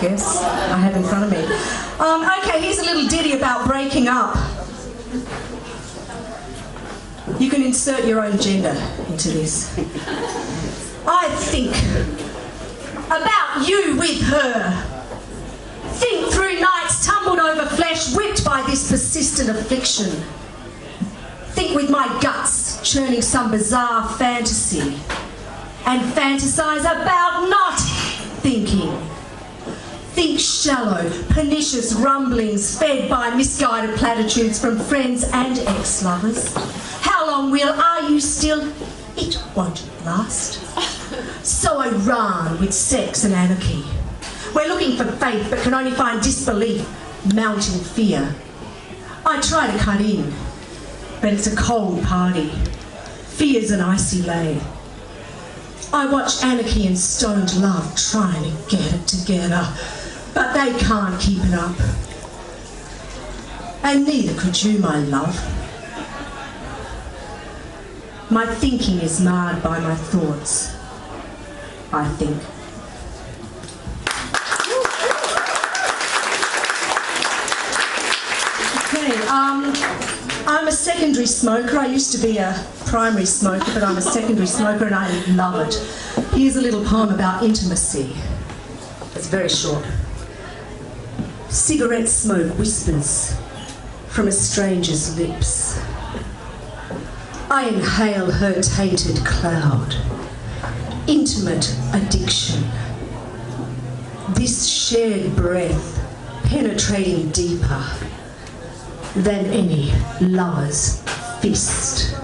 guess. I have in front of me. Okay, here's a little ditty about breaking up. You can insert your own gender into this. I think about you with her. Think through nights tumbled over flesh, whipped by this persistent affliction. Think with my guts, churning some bizarre fantasy, and fantasize about not thinking. Think shallow, pernicious rumblings fed by misguided platitudes from friends and ex-lovers. How long are you still? It won't last. So I run with sex and anarchy. We're looking for faith but can only find disbelief, mounting fear. I try to cut in, but it's a cold party. Fear's an icy lay. I watch anarchy and stoned love trying to get it together, but they can't keep it up. And neither could you, my love. My thinking is marred by my thoughts, I think. I'm a secondary smoker. I used to be a primary smoker, but I'm a secondary smoker and I love it. Here's a little poem about intimacy. It's very short. Cigarette smoke whispers from a stranger's lips. I inhale her tainted cloud. Intimate addiction. This shared breath penetrating deeper than any lover's fist.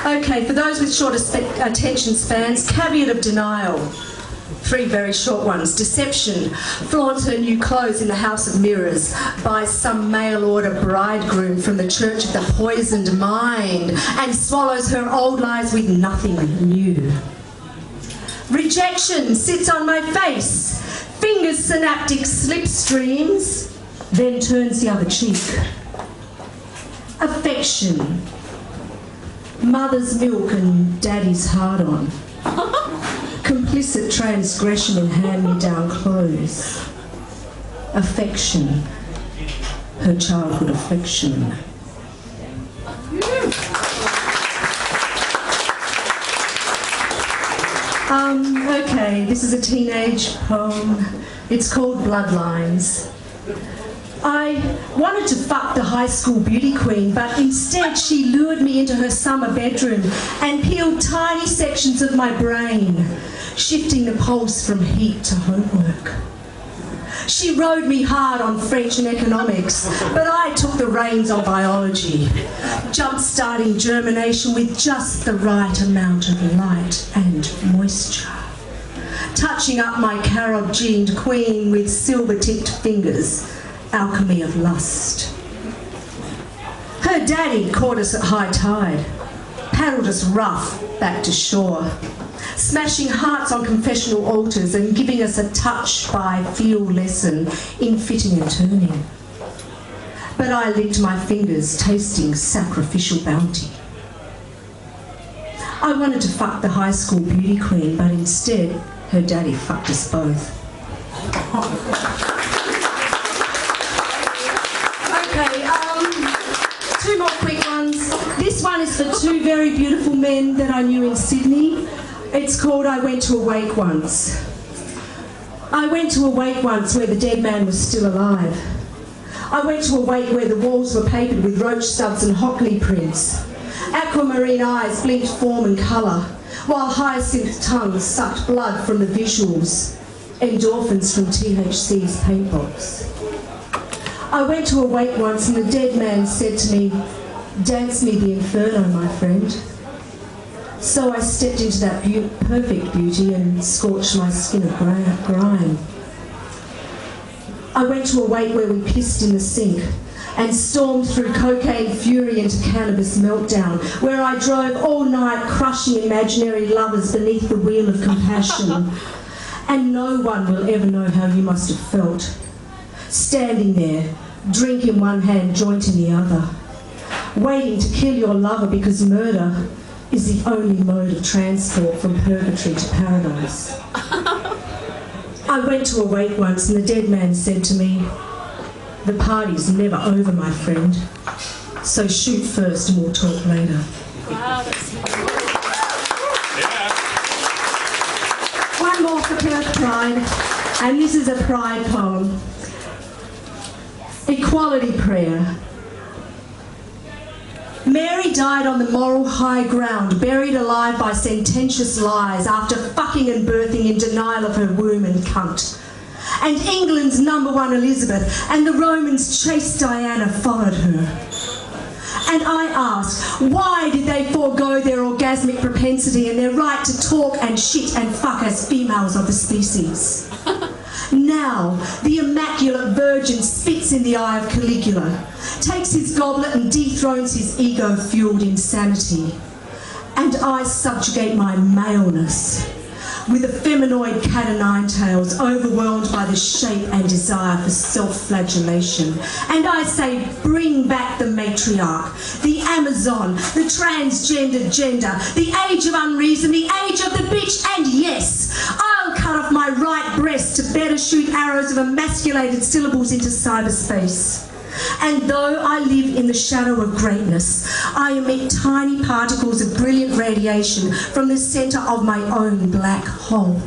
Okay, for those with short attention spans, caveat of denial. 3 very short ones. Deception. Flaunts her new clothes in the House of Mirrors. Buys some mail-order bridegroom from the Church of the Poisoned Mind and swallows her old lies with nothing new. Rejection sits on my face, fingers synaptic slipstreams, then turns the other cheek. Affection, mother's milk and daddy's hard-on. Complicit transgression in hand-me-down clothes. Affection, her childhood affliction. Okay, this is a teenage poem. It's called Bloodlines. I wanted to fuck the high school beauty queen, but instead she lured me into her summer bedroom and peeled tiny sections of my brain, shifting the pulse from heat to homework. She rode me hard on French and economics, but I took the reins on biology, jump-starting germination with just the right amount of light and moisture, touching up my carob-gened queen with silver-tipped fingers, alchemy of lust. Her daddy caught us at high tide, paddled us rough back to shore, smashing hearts on confessional altars and giving us a touch by feel lesson in fitting and turning. But I licked my fingers, tasting sacrificial bounty. I wanted to fuck the high school beauty queen, but instead her daddy fucked us both. Okay, 2 more quick ones. This one is for 2 very beautiful men that I knew in Sydney. It's called I Went to a Wake Once. I went to a wake once where the dead man was still alive. I went to a wake where the walls were papered with roach stubs and Hockley prints. Aquamarine eyes blinked form and colour, while hyacinth tongues sucked blood from the visuals, endorphins from THC's paint box. I went to a wake once and the dead man said to me, "Dance me the inferno, my friend." So I stepped into that perfect beauty and scorched my skin of grime. I went to a wake where we pissed in the sink and stormed through cocaine fury into cannabis meltdown, where I drove all night crushing imaginary lovers beneath the wheel of compassion. And no one will ever know how you must have felt, standing there, drink in one hand, joint in the other, waiting to kill your lover because murder is the only mode of transport from purgatory to paradise. I went to a wake once and the dead man said to me, "The party's never over, my friend, so shoot first and we'll talk later." Wow, that's One more for Perth Pride, and this is a pride poem. Equality prayer. Mary died on the moral high ground, buried alive by sententious lies after fucking and birthing in denial of her womb and cunt. And England's #1 Elizabeth and the Romans' chaste Diana followed her. And I ask, why did they forego their orgasmic propensity and their right to talk and shit and fuck as females of the species? Now, the Immaculate Virgin spits in the eye of Caligula, takes his goblet and dethrones his ego-fueled insanity. And I subjugate my maleness with a feminoid cat o' nine tails, overwhelmed by the shape and desire for self-flagellation. And I say, bring back the matriarch, the Amazon, the transgendered gender, the age of unreason, the age of the bitch, and yes, I'll cut off my right breast to better shoot arrows of emasculated syllables into cyberspace. And though I live in the shadow of greatness, I emit tiny particles of brilliant radiation from the centre of my own black hole.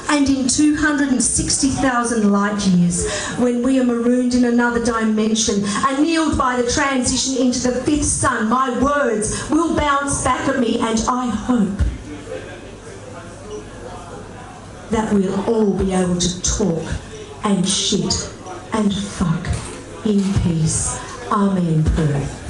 And in 260,000 light years, when we are marooned in another dimension, annealed by the transition into the fifth sun, my words will bounce back at me, and I hope that we'll all be able to talk and shit and fuck in peace. Amen, Perth.